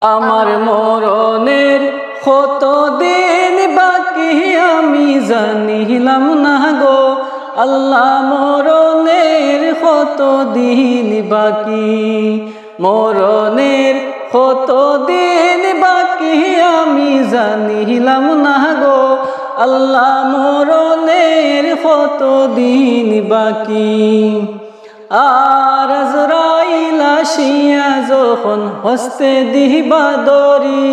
আমার মরণের কত দিন বাকি আমি জানিলাম না গো আল্লাহ, মরণের কত দিন বাকি, মরণের কত দিন বাকি আমি জানিলাম না গো আল্লাহ, মরণের কত দিন বাকি। আর আজরাইল আসিয়া যখন হস্তে দিবা দরি,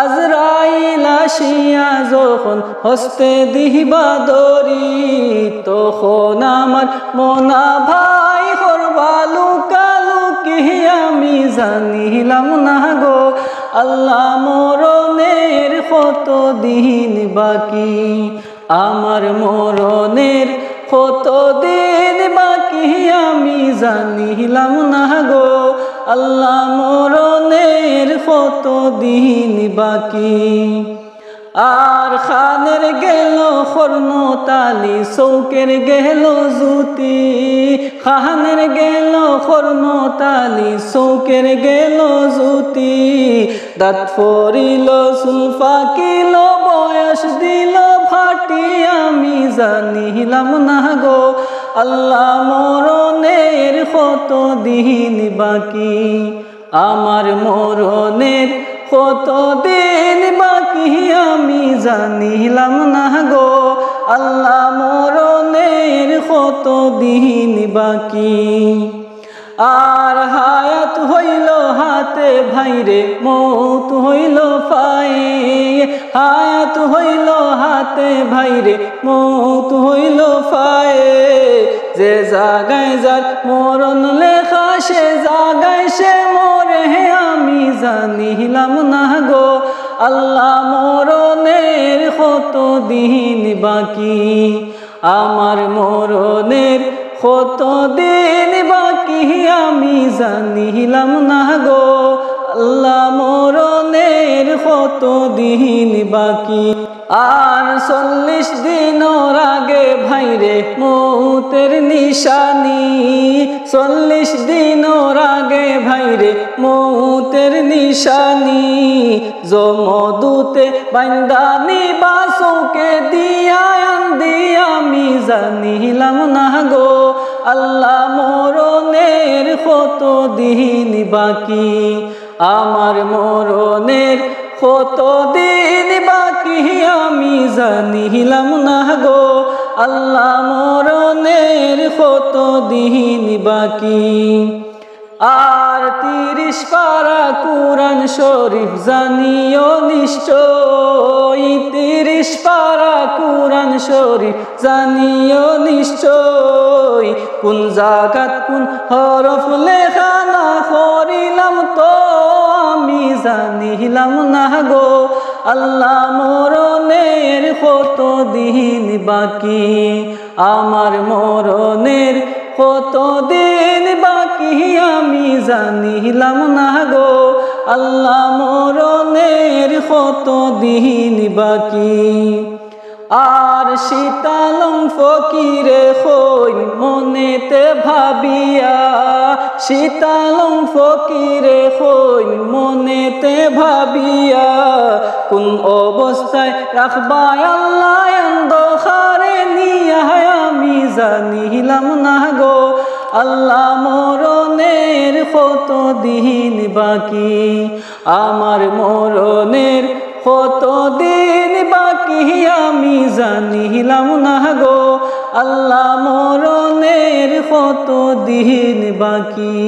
আজরাইল আসিয়া যখন হস্তে দিবা দরি, তখন আমার মনা ভাই করবা লুকালুকি আমি জানিলাম না গো আল্লাহ, মরণের কত দিন বাকি, আমার মরণের কত দিন বাকি আমি জানিলাম না গো আল্লাহ, মরণের কত দিন বাকি। আর খানের গেল খর্ণতালি, চৌকের গেল জুতি, খানের গেল খর্ণতালি, চৌকের গেল জুতি, দাঁত ফরিল চুল ফাকিল বয়স দিল ফাটি আমি জানিলাম না গো আল্লাহ, মরণের কত দিন বাকি, আমার মরণের কত দিন বাকি আমি জানিলাম না গো আল্লাহ, মরণের কত দিন বাকি। আর হায়াত হইল হাতে ভাইরে মৌত হইল পায়ে, হায়াত হইল হাতে ভাইরে মৌত হইল পায়ে, যে জাগায় যার মরণ লেখা সে জাগায় সে মরে আমি জানিলাম না গো আল্লাহ, মরণের কত দিন বাকি, আমার মরণের কত দিন বাকি আমি জানিলাম না গো আল্লাহ, মরণের কত দিন বাকি। আর 40 দিনের আগে ভাইরে মৌতের নিশানি, 40 দিনের আগে ভাইরে মৌতের নিশানি, জমদূতে বান্দানি বাসুকে দিয়া আমি জানিলাম না গো আল্লাহ, মরণের কত দিন বাকি, আমার মরণের কত দিন বাকি আমি জানিলাম না গো আল্লাহ, মরণের কত দিন বাকি। আর 30 পারা কুরআন শরীফ জানিও নিশ্চয়, 30 পারা কুরআন শরীফ জানিও নিশ্চয়, কোন জাগাত কোন হরফ লেখা না করিলাম তো আমি জানিলাম না গো আল্লাহ, মরণের কত দিন বাকি, আমার মরণের কত দিন বাকি আমি জানিলাম না গো আল্লাহ, মরণের কত দিন বাকি। আর শীতালং ফকিরে হই মনেতে ভাবিয়া, শীতালং ফকিরে হই মনেতে ভাবিয়া, কোন অবস্থায় রাখবা আল্লাহ অন্ধকারে নিয়া আমি জানিলাম না গো আল্লাহ, মরণের কত দিন বাকি, আমার মরণের কত দিন বাকি আমি জানিলাম না গো আল্লাহ, মরণের কত দিন বাকি।